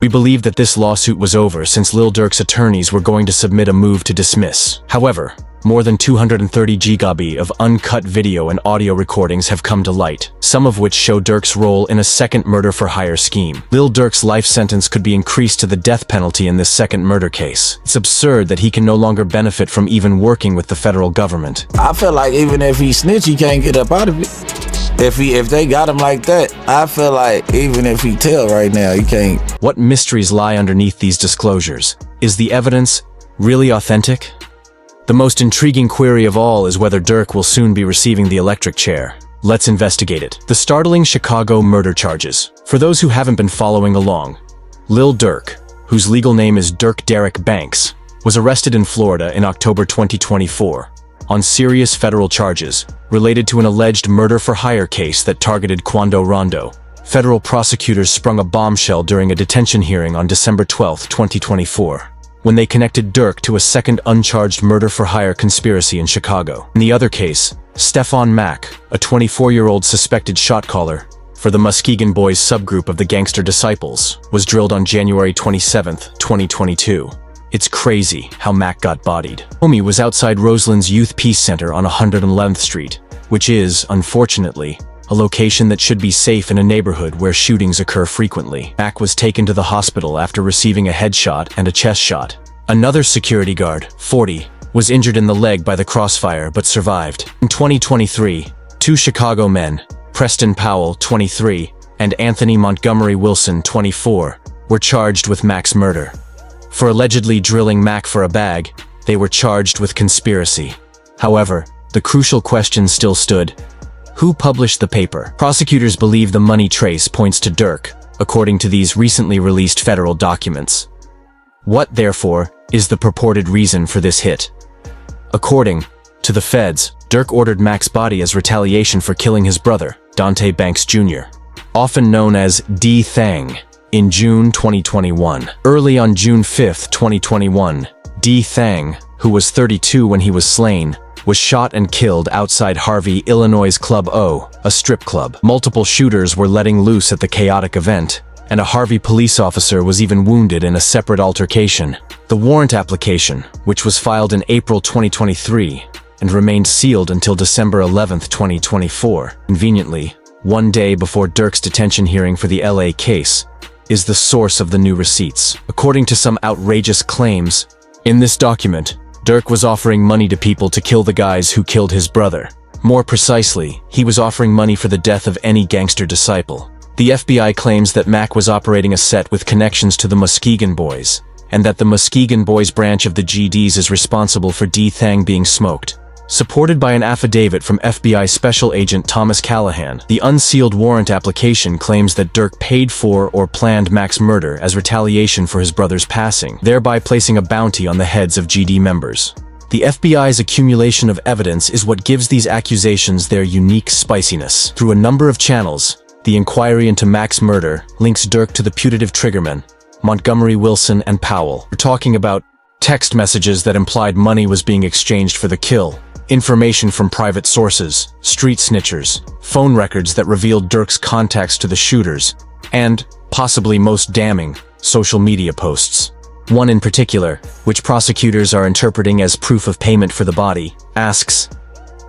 We believed that this lawsuit was over since Lil Durk's attorneys were going to submit a move to dismiss. However, more than 230 GB of uncut video and audio recordings have come to light, some of which show Durk's role in a second murder-for-hire scheme. Lil Durk's life sentence could be increased to the death penalty in this second murder case. It's absurd that he can no longer benefit from even working with the federal government. I feel like even if he snitch, he can't get up out of it. If they got him like that, I feel like even if he tell right now, he can't. What mysteries lie underneath these disclosures? Is the evidence really authentic? The most intriguing query of all is whether Durk will soon be receiving the electric chair. Let's investigate it. The startling Chicago murder charges. For those who haven't been following along, Lil Durk, whose legal name is Durk Derek Banks, was arrested in Florida in October 2024 on serious federal charges related to an alleged murder-for-hire case that targeted Quando Rondo. Federal prosecutors sprung a bombshell during a detention hearing on December 12, 2024. When they connected Durk to a second uncharged murder-for-hire conspiracy in Chicago. In the other case, Stefan Mack, a 24-year-old suspected shot caller for the Muskegon Boys subgroup of the Gangster Disciples, was drilled on January 27, 2022. It's crazy how Mack got bodied. Homie was outside Roseland's Youth Peace Center on 111th Street, which is, unfortunately, a location that should be safe in a neighborhood where shootings occur frequently. Mack was taken to the hospital after receiving a headshot and a chest shot. Another security guard, 40, was injured in the leg by the crossfire but survived. In 2023, two Chicago men, Preston Powell, 23, and Anthony Montgomery Wilson, 24, were charged with Mack's murder. For allegedly drilling Mack for a bag, they were charged with conspiracy. However, the crucial question still stood: who published the paper? Prosecutors believe the money trace points to Durk, according to these recently released federal documents. What, therefore, is the purported reason for this hit? According to the feds, Durk ordered Mack's body as retaliation for killing his brother, Dante Banks Jr., often known as D. Thang, in June 2021. Early on June 5, 2021, D. Thang, who was 32 when he was slain, was shot and killed outside Harvey, Illinois' Club O, a strip club. Multiple shooters were letting loose at the chaotic event, and a Harvey police officer was even wounded in a separate altercation. The warrant application, which was filed in April 2023 and remained sealed until December 11, 2024, conveniently, one day before Durk's detention hearing for the LA case, is the source of the new receipts. According to some outrageous claims, in this document, Durk was offering money to people to kill the guys who killed his brother. More precisely, he was offering money for the death of any gangster disciple. The FBI claims that Mack was operating a set with connections to the Muskegon Boys, and that the Muskegon Boys branch of the GDs is responsible for D. Thang being smoked. Supported by an affidavit from FBI Special Agent Thomas Callahan, the unsealed warrant application claims that Durk paid for or planned Mack's murder as retaliation for his brother's passing, thereby placing a bounty on the heads of GD members. The FBI's accumulation of evidence is what gives these accusations their unique spiciness. Through a number of channels, the inquiry into Mack's murder links Durk to the putative triggermen, Montgomery Wilson and Powell. We're talking about text messages that implied money was being exchanged for the kill, information from private sources, street snitchers, phone records that revealed Durk's contacts to the shooters, and, possibly most damning, social media posts. One in particular, which prosecutors are interpreting as proof of payment for the body, asks,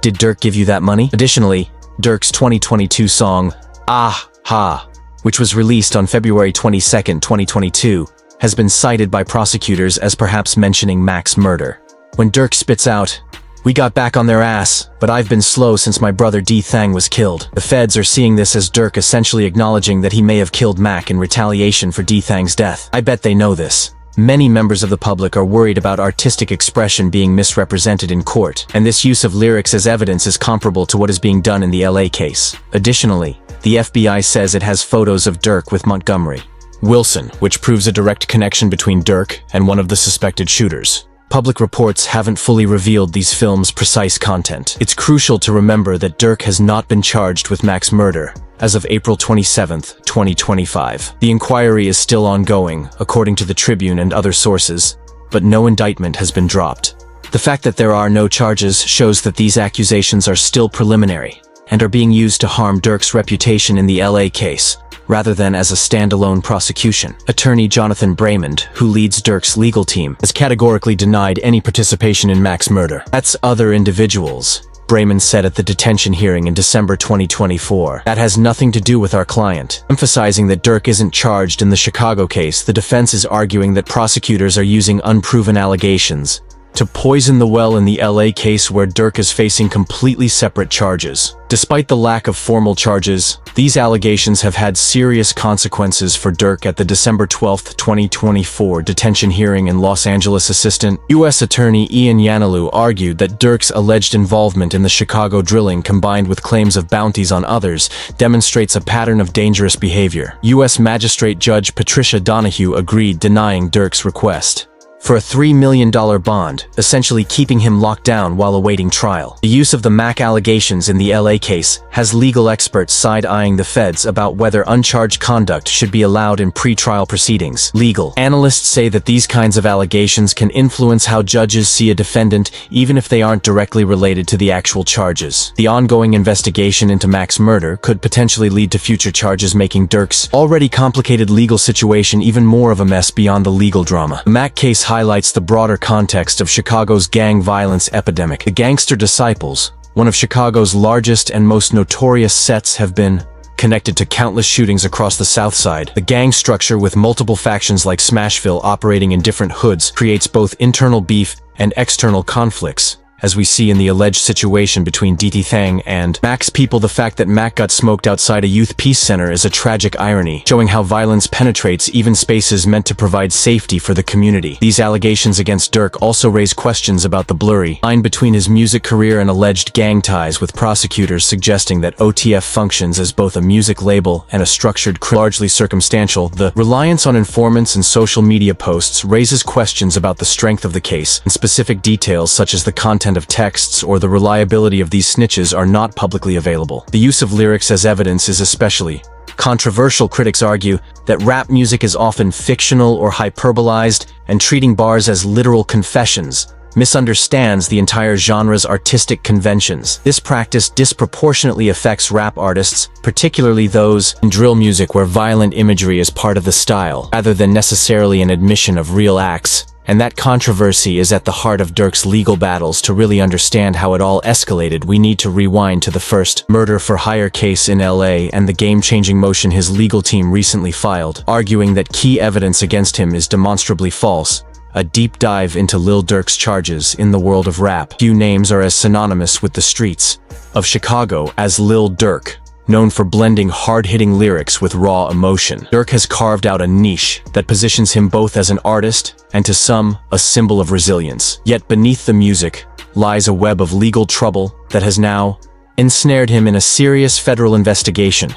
"Did Durk give you that money?" Additionally, Durk's 2022 song, Ah Ha, which was released on February 22, 2022, has been cited by prosecutors as perhaps mentioning Mack's murder. When Durk spits out, "We got back on their ass, but I've been slow since my brother D. Thang was killed," the feds are seeing this as Durk essentially acknowledging that he may have killed Mack in retaliation for D. Thang's death. I bet they know this. Many members of the public are worried about artistic expression being misrepresented in court, and this use of lyrics as evidence is comparable to what is being done in the LA case. Additionally, the FBI says it has photos of Durk with Montgomery Wilson, which proves a direct connection between Durk and one of the suspected shooters. Public reports haven't fully revealed these films' precise content. It's crucial to remember that Durk has not been charged with Mack's murder as of April 27, 2025. The inquiry is still ongoing, according to the Tribune and other sources, but no indictment has been dropped. The fact that there are no charges shows that these accusations are still preliminary and are being used to harm Durk's reputation in the LA case, rather than as a standalone prosecution. Attorney Jonathan Braymond, who leads Durk's legal team, has categorically denied any participation in Mac's murder. That's other individuals, Braymond said at the detention hearing in December 2024. That has nothing to do with our client. Emphasizing that Durk isn't charged in the Chicago case, the defense is arguing that prosecutors are using unproven allegations to poison the well in the LA case where Durk is facing completely separate charges. Despite the lack of formal charges, these allegations have had serious consequences for Durk at the December 12, 2024 detention hearing in Los Angeles. Assistant U.S. Attorney Ian Yanilu argued that Durk's alleged involvement in the Chicago drilling combined with claims of bounties on others demonstrates a pattern of dangerous behavior. U.S. Magistrate Judge Patricia Donahue agreed, denying Durk's request for a $3 million bond, essentially keeping him locked down while awaiting trial. The use of the Mac allegations in the LA case has legal experts side-eyeing the feds about whether uncharged conduct should be allowed in pre-trial proceedings. Legal analysts say that these kinds of allegations can influence how judges see a defendant even if they aren't directly related to the actual charges. The ongoing investigation into Mac's murder could potentially lead to future charges, making Durk's already complicated legal situation even more of a mess beyond the legal drama. The Mac case highlights the broader context of Chicago's gang violence epidemic. The Gangster Disciples, one of Chicago's largest and most notorious sets, have been connected to countless shootings across the South Side. The gang structure, with multiple factions like Smashville operating in different hoods, creates both internal beef and external conflicts, as we see in the alleged situation between DT Thang and Mac's people. The fact that Mac got smoked outside a youth peace center is a tragic irony, showing how violence penetrates even spaces meant to provide safety for the community. These allegations against Durk also raise questions about the blurry line between his music career and alleged gang ties, with prosecutors suggesting that OTF functions as both a music label and a structured largely circumstantial. The reliance on informants and social media posts raises questions about the strength of the case, and specific details such as the content of texts or the reliability of these snitches are not publicly available. The use of lyrics as evidence is especially controversial. Critics argue that rap music is often fictional or hyperbolized, and treating bars as literal confessions misunderstands the entire genre's artistic conventions. This practice disproportionately affects rap artists, particularly those in drill music where violent imagery is part of the style, rather than necessarily an admission of real acts. And that controversy is at the heart of Durk's legal battles. To really understand how it all escalated, we need to rewind to the first murder-for-hire case in LA and the game-changing motion his legal team recently filed, arguing that key evidence against him is demonstrably false. A deep dive into Lil Durk's charges in the world of rap. Few names are as synonymous with the streets of Chicago as Lil Durk. Known for blending hard-hitting lyrics with raw emotion, Durk has carved out a niche that positions him both as an artist and, to some, a symbol of resilience. Yet beneath the music lies a web of legal trouble that has now ensnared him in a serious federal investigation.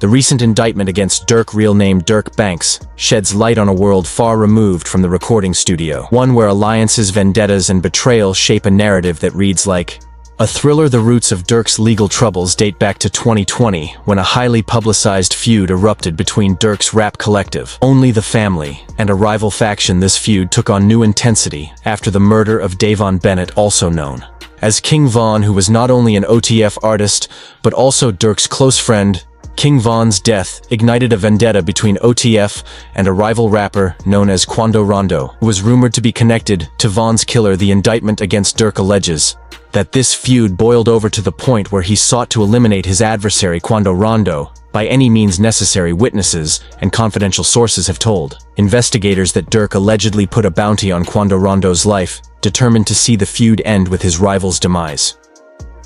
The recent indictment against Durk, real name Durk Banks, sheds light on a world far removed from the recording studio. One where alliances, vendettas, and betrayal shape a narrative that reads like a thriller. The roots of Durk's legal troubles date back to 2020, when a highly publicized feud erupted between Durk's rap collective, Only the Family, and a rival faction. This feud took on new intensity after the murder of Davon Bennett, also known as King Von, who was not only an OTF artist, but also Durk's close friend. King Von's death ignited a vendetta between OTF and a rival rapper known as Quando Rondo, who was rumored to be connected to Von's killer. The indictment against Durk alleges that this feud boiled over to the point where he sought to eliminate his adversary Quando Rondo by any means necessary. Witnesses and confidential sources have told investigators that Durk allegedly put a bounty on Quando Rondo's life, determined to see the feud end with his rival's demise.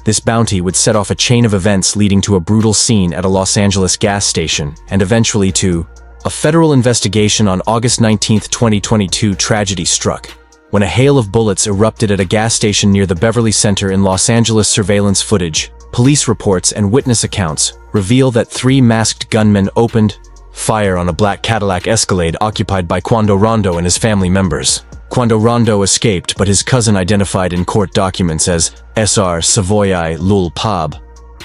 This bounty would set off a chain of events leading to a brutal scene at a Los Angeles gas station and eventually to a federal investigation. On August 19, 2022, tragedy struck when a hail of bullets erupted at a gas station near the Beverly Center in Los Angeles. Surveillance footage, police reports, and witness accounts reveal that 3 masked gunmen opened fire on a black Cadillac Escalade occupied by Quando Rondo and his family members. Quando Rondo escaped, but his cousin, identified in court documents as SR Savoy Lul Pab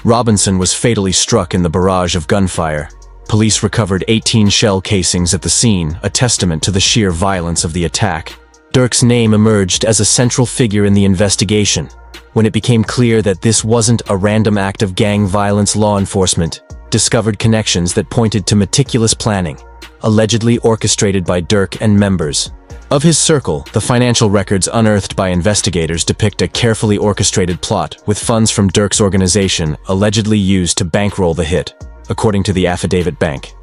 Robinson, was fatally struck in the barrage of gunfire. Police recovered 18 shell casings at the scene, a testament to the sheer violence of the attack. Durk's name emerged as a central figure in the investigation. When it became clear that this wasn't a random act of gang violence, law enforcement discovered connections that pointed to meticulous planning, allegedly orchestrated by Durk and members of his circle. The financial records unearthed by investigators depict a carefully orchestrated plot with funds from Durk's organization allegedly used to bankroll the hit, according to the affidavit bank.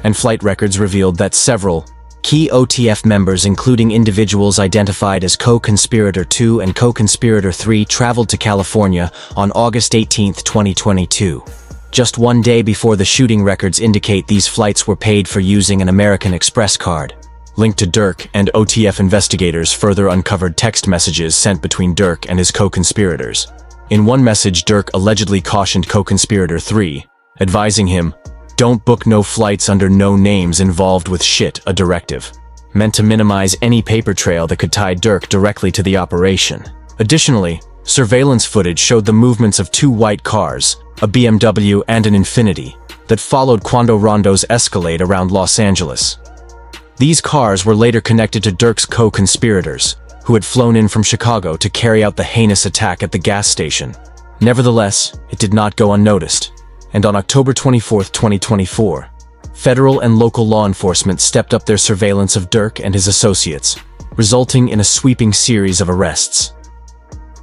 And flight records revealed that several key OTF members, including individuals identified as Co-Conspirator 2 and Co-Conspirator 3, traveled to California on August 18, 2022. Just one day before the shooting. Records indicate these flights were paid for using an American Express card. Linked to Durk, and OTF investigators further uncovered text messages sent between Durk and his co-conspirators. In one message, Durk allegedly cautioned Co-Conspirator 3, advising him, "Don't book no flights under no names involved with shit," a directive meant to minimize any paper trail that could tie Durk directly to the operation. Additionally, surveillance footage showed the movements of two white cars, a BMW and an Infiniti, that followed Quando Rondo's Escalade around Los Angeles. These cars were later connected to Durk's co-conspirators, who had flown in from Chicago to carry out the heinous attack at the gas station. Nevertheless, it did not go unnoticed, and on October 24, 2024, federal and local law enforcement stepped up their surveillance of Durk and his associates, resulting in a sweeping series of arrests.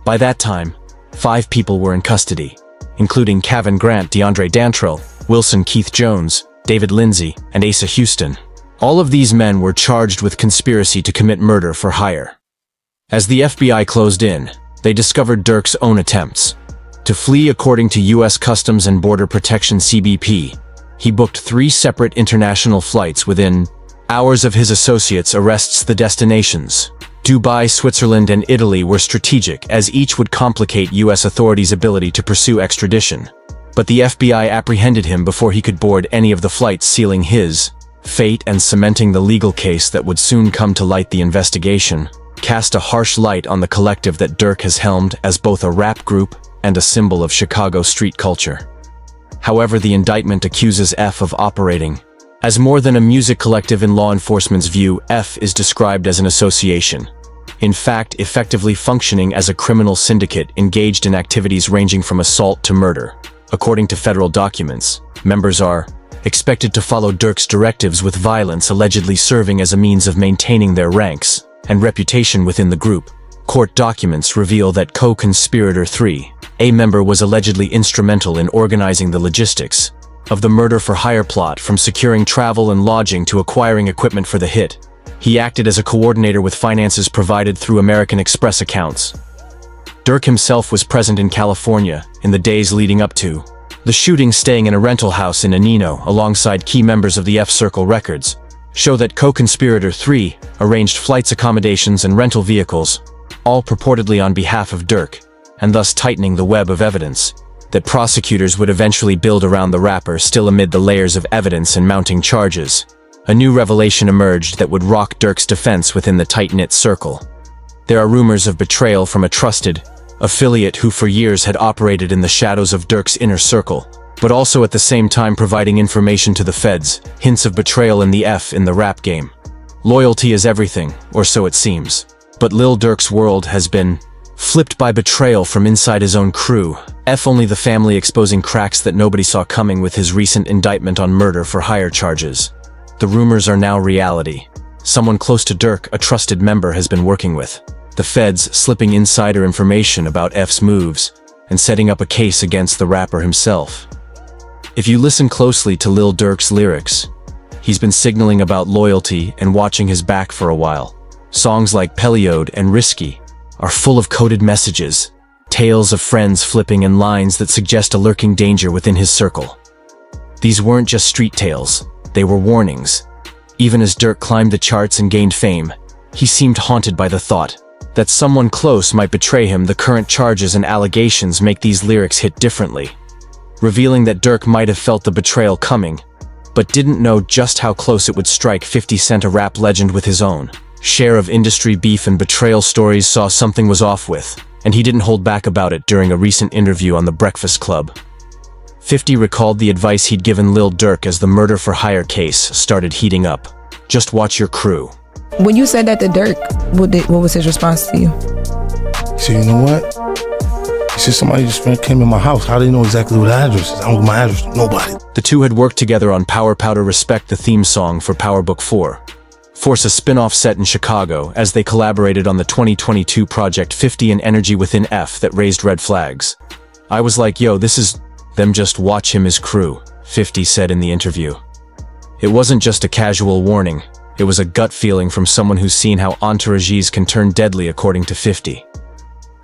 By that time, 5 people were in custody, including Kevin Grant, DeAndre Dantrell, Wilson Keith Jones, David Lindsay, and Asa Houston. All of these men were charged with conspiracy to commit murder for hire. As the FBI closed in, they discovered Durk's own attempts to flee. According to U.S. Customs and Border Protection (CBP), he booked 3 separate international flights within hours of his associates' arrests. The destinations, Dubai, Switzerland, and Italy, were strategic, as each would complicate U.S. authorities' ability to pursue extradition. But the FBI apprehended him before he could board any of the flights, sealing his fate and cementing the legal case that would soon come to light. The investigation cast a harsh light on the collective that Durk has helmed as both a rap group and a symbol of Chicago street culture. However, the indictment accuses F of operating as more than a music collective. In law enforcement's view, F is described as an association, in fact, effectively functioning as a criminal syndicate engaged in activities ranging from assault to murder. According to federal documents, members are expected to follow Durk's directives with violence, allegedly serving as a means of maintaining their ranks and reputation within the group. Court documents reveal that Co-Conspirator 3, a member, was allegedly instrumental in organizing the logistics of the murder-for-hire plot, from securing travel and lodging to acquiring equipment for the hit. He acted as a coordinator with finances provided through American Express accounts. Durk himself was present in California in the days leading up to the shooting, staying in a rental house in Anino alongside key members of the F Circle. Records show that Co-Conspirator 3 arranged flights, accommodations, and rental vehicles, all purportedly on behalf of Durk, and thus tightening the web of evidence that prosecutors would eventually build around the rapper. Still, amid the layers of evidence and mounting charges, a new revelation emerged that would rock Durk's defense within the tight-knit circle. There are rumors of betrayal from a trusted affiliate who for years had operated in the shadows of Durk's inner circle, but also at the same time providing information to the feds, hints of betrayal in the rap game. Loyalty is everything, or so it seems. But Lil Durk's world has been flipped by betrayal from inside his own crew. Only the family exposing cracks that nobody saw coming with his recent indictment on murder-for-hire charges. The rumors are now reality. Someone close to Durk, a trusted member, has been working with the feds, slipping insider information about F's moves and setting up a case against the rapper himself. If you listen closely to Lil Durk's lyrics, he's been signaling about loyalty and watching his back for a while. Songs like Peliode and Risky are full of coded messages, tales of friends flipping, and lines that suggest a lurking danger within his circle. These weren't just street tales, they were warnings. Even as Durk climbed the charts and gained fame, he seemed haunted by the thought that someone close might betray him. The current charges and allegations make these lyrics hit differently, revealing that Durk might have felt the betrayal coming, but didn't know just how close it would strike. 50 Cent, a rap legend with his own share of industry beef and betrayal stories, saw something was off with, and he didn't hold back about it during a recent interview on The Breakfast Club. 50 recalled the advice he'd given Lil Durk as the murder-for-hire case started heating up. Just watch your crew. When you said that to Durk, what was his response to you? So you know what? He said somebody just came in my house. How do they know exactly what the address is? I don't give my address to nobody. The two had worked together on Power Powder Respect, the theme song for Power Book 4. Force, a spin-off set in Chicago, as they collaborated on the 2022 Project 50 and Energy Within F that raised red flags. I was like, yo, this is them, just watch him, his crew, 50 said in the interview. It wasn't just a casual warning, it was a gut feeling from someone who's seen how entourages can turn deadly, according to 50.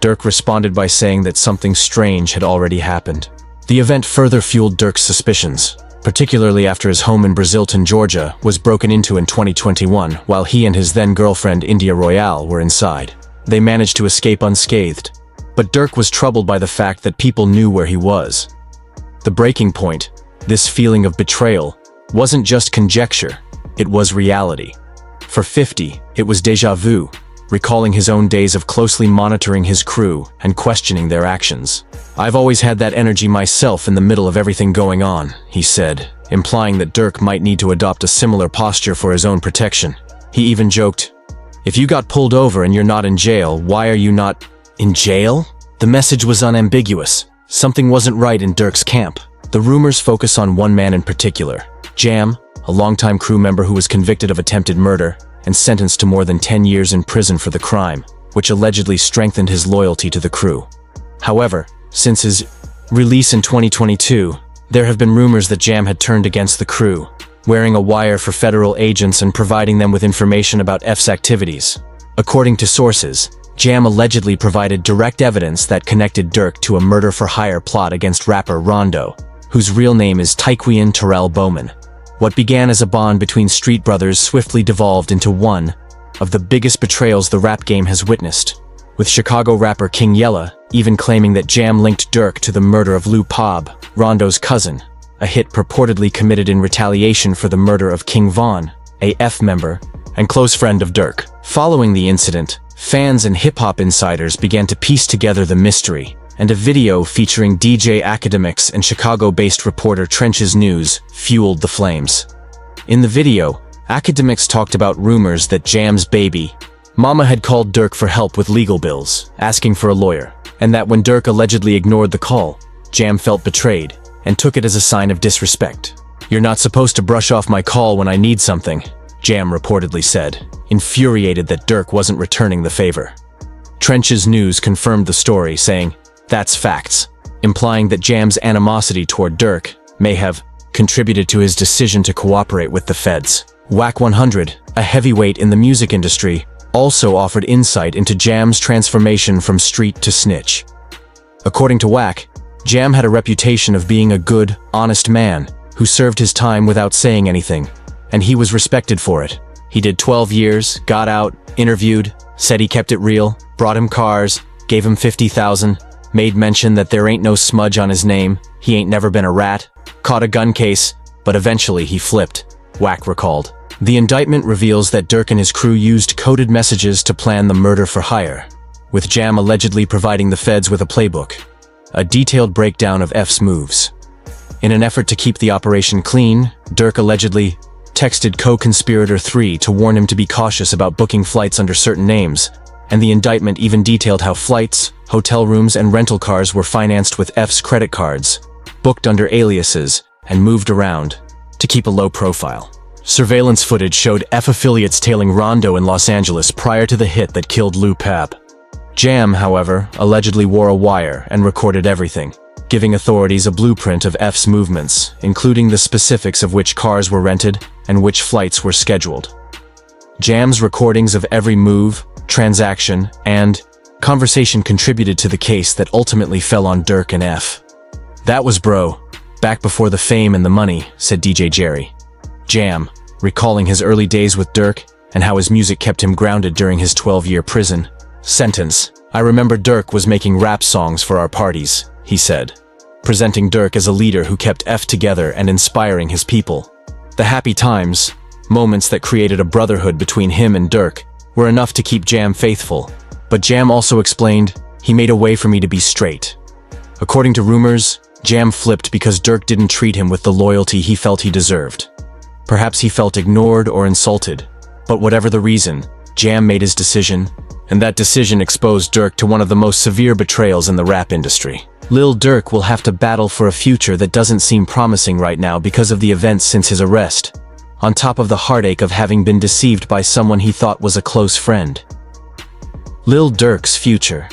Durk responded by saying that something strange had already happened. The event further fueled Durk's suspicions, particularly after his home in Brazilton, Georgia, was broken into in 2021 while he and his then-girlfriend India Royale were inside. They managed to escape unscathed, but Durk was troubled by the fact that people knew where he was. The breaking point, this feeling of betrayal, wasn't just conjecture, it was reality. For 50, it was déjà vu, recalling his own days of closely monitoring his crew and questioning their actions. I've always had that energy myself in the middle of everything going on, he said, implying that Durk might need to adopt a similar posture for his own protection. He even joked, "If you got pulled over and you're not in jail, why are you not in jail?" The message was unambiguous. Something wasn't right in Durk's camp. The rumors focus on one man in particular, Jam, a longtime crew member who was convicted of attempted murder and sentenced to more than 10 years in prison for the crime, which allegedly strengthened his loyalty to the crew. However, since his release in 2022, there have been rumors that Jam had turned against the crew, wearing a wire for federal agents and providing them with information about F's activities. According to sources, Jam allegedly provided direct evidence that connected Durk to a murder-for-hire plot against rapper Rondo, whose real name is Tyquan Terrell Bowman. What began as a bond between street brothers swiftly devolved into one of the biggest betrayals the rap game has witnessed, with Chicago rapper King Yella even claiming that Jam linked Durk to the murder of Lou Pob, Rondo's cousin, a hit purportedly committed in retaliation for the murder of King Von, a F member and close friend of Durk. Following the incident, fans and hip-hop insiders began to piece together the mystery, and a video featuring DJ Academics and Chicago-based reporter Trench's News fueled the flames. In the video, Academics talked about rumors that Jam's baby mama had called Durk for help with legal bills, asking for a lawyer, and that when Durk allegedly ignored the call, Jam felt betrayed and took it as a sign of disrespect. "You're not supposed to brush off my call when I need something," Jam reportedly said, infuriated that Durk wasn't returning the favor. Trench's News confirmed the story, saying, "That's facts," implying that Jam's animosity toward Durk may have contributed to his decision to cooperate with the feds. Whack 100, a heavyweight in the music industry, also offered insight into Jam's transformation from street to snitch. According to Whack, Jam had a reputation of being a good, honest man who served his time without saying anything, and he was respected for it. He did 12 years, got out, interviewed, said he kept it real, brought him cars, gave him 50,000, made mention that there ain't no smudge on his name, he ain't never been a rat, caught a gun case, but eventually he flipped, Whack recalled. The indictment reveals that Durk and his crew used coded messages to plan the murder for hire, with Jam allegedly providing the feds with a playbook, a detailed breakdown of F's moves. In an effort to keep the operation clean, Durk allegedly texted co-conspirator 3 to warn him to be cautious about booking flights under certain names, and the indictment even detailed how flights, hotel rooms, and rental cars were financed with F's credit cards, booked under aliases, and moved around to keep a low profile. Surveillance footage showed F affiliates tailing Rondo in Los Angeles prior to the hit that killed Lou Pab. Jam, however, allegedly wore a wire and recorded everything, giving authorities a blueprint of F's movements, including the specifics of which cars were rented and which flights were scheduled. Jam's recordings of every move, transaction, and conversation contributed to the case that ultimately fell on Durk and F. "That was bro, back before the fame and the money," said DJ Jerry. Jam, recalling his early days with Durk and how his music kept him grounded during his 12-year prison sentence. "I remember Durk was making rap songs for our parties," he said, presenting Durk as a leader who kept F together and inspiring his people. The happy times, moments that created a brotherhood between him and Durk, were enough to keep Jam faithful, but Jam also explained, "He made a way for me to be straight." According to rumors, Jam flipped because Durk didn't treat him with the loyalty he felt he deserved. Perhaps he felt ignored or insulted, but whatever the reason, Jam made his decision, and that decision exposed Durk to one of the most severe betrayals in the rap industry. Lil Durk will have to battle for a future that doesn't seem promising right now because of the events since his arrest, on top of the heartache of having been deceived by someone he thought was a close friend. Lil Durk's future.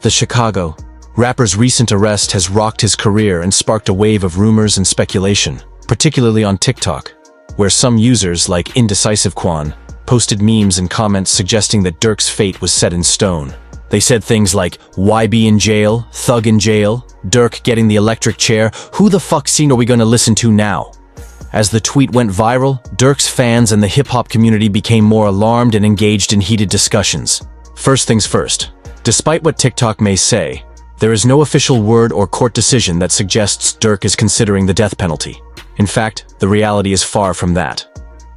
The Chicago rapper's recent arrest has rocked his career and sparked a wave of rumors and speculation, particularly on TikTok, where some users, like Indecisive Quan, posted memes and comments suggesting that Durk's fate was set in stone. They said things like, YB in jail, Thug in jail, Durk getting the electric chair, who the fuck scene are we gonna listen to now? As the tweet went viral, Durk's fans and the hip-hop community became more alarmed and engaged in heated discussions. First things first, despite what TikTok may say, there is no official word or court decision that suggests Durk is considering the death penalty. In fact, the reality is far from that.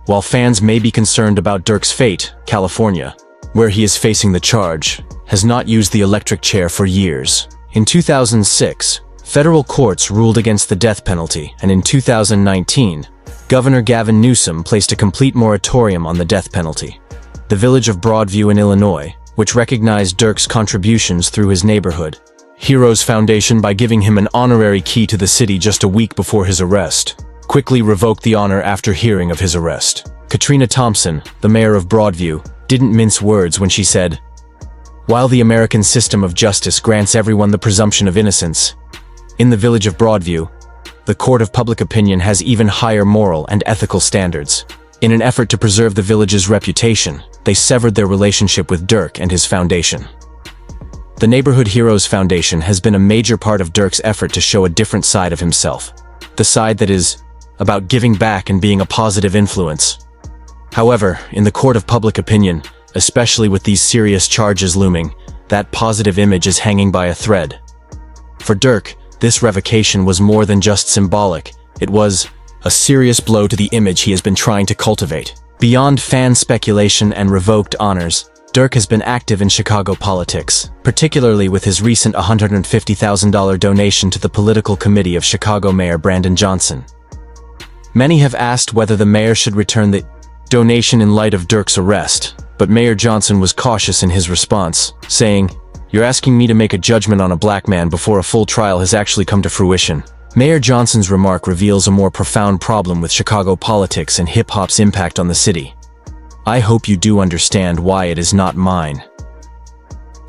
While fans may be concerned about Durk's fate, California, where he is facing the charge, has not used the electric chair for years. In 2006, federal courts ruled against the death penalty, and in 2019, Governor Gavin Newsom placed a complete moratorium on the death penalty. The village of Broadview in Illinois, which recognized Durk's contributions through his neighborhood Heroes Foundation by giving him an honorary key to the city just a week before his arrest, quickly revoked the honor after hearing of his arrest. Katrina Thompson, the mayor of Broadview, didn't mince words when she said, "While the American system of justice grants everyone the presumption of innocence, in the village of Broadview, the court of public opinion has even higher moral and ethical standards." In an effort to preserve the village's reputation, they severed their relationship with Durk and his foundation. The Neighborhood Heroes Foundation has been a major part of Durk's effort to show a different side of himself, the side that is about giving back and being a positive influence. However, in the court of public opinion, especially with these serious charges looming, that positive image is hanging by a thread. For Durk, this revocation was more than just symbolic. It was a serious blow to the image he has been trying to cultivate. Beyond fan speculation and revoked honors, Durk has been active in Chicago politics, particularly with his recent $150,000 donation to the political committee of Chicago Mayor Brandon Johnson. Many have asked whether the mayor should return the donation in light of Durk's arrest, but Mayor Johnson was cautious in his response, saying, "You're asking me to make a judgment on a black man before a full trial has actually come to fruition." Mayor Johnson's remark reveals a more profound problem with Chicago politics and hip-hop's impact on the city. I hope you do understand why it is not mine.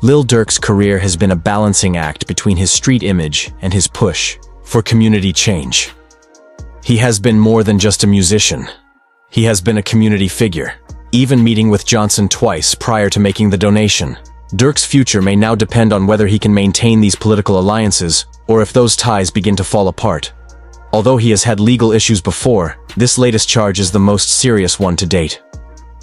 Lil Durk's career has been a balancing act between his street image and his push for community change. He has been more than just a musician. He has been a community figure, even meeting with Johnson twice prior to making the donation. Durk's future may now depend on whether he can maintain these political alliances or if those ties begin to fall apart. Although he has had legal issues before, this latest charge is the most serious one to date.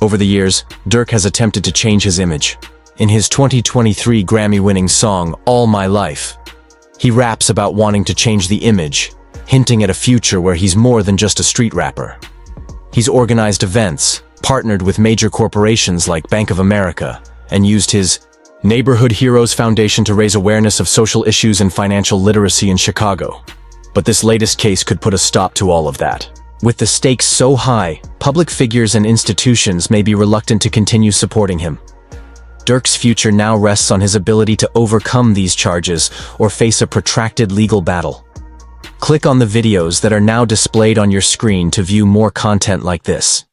Over the years, Durk has attempted to change his image. In his 2023 Grammy-winning song, All My Life, he raps about wanting to change the image, hinting at a future where he's more than just a street rapper. He's organized events, partnered with major corporations like Bank of America, and used his Neighborhood Heroes Foundation to raise awareness of social issues and financial literacy in Chicago. But this latest case could put a stop to all of that. With the stakes so high, public figures and institutions may be reluctant to continue supporting him. Durk's future now rests on his ability to overcome these charges or face a protracted legal battle. Click on the videos that are now displayed on your screen to view more content like this.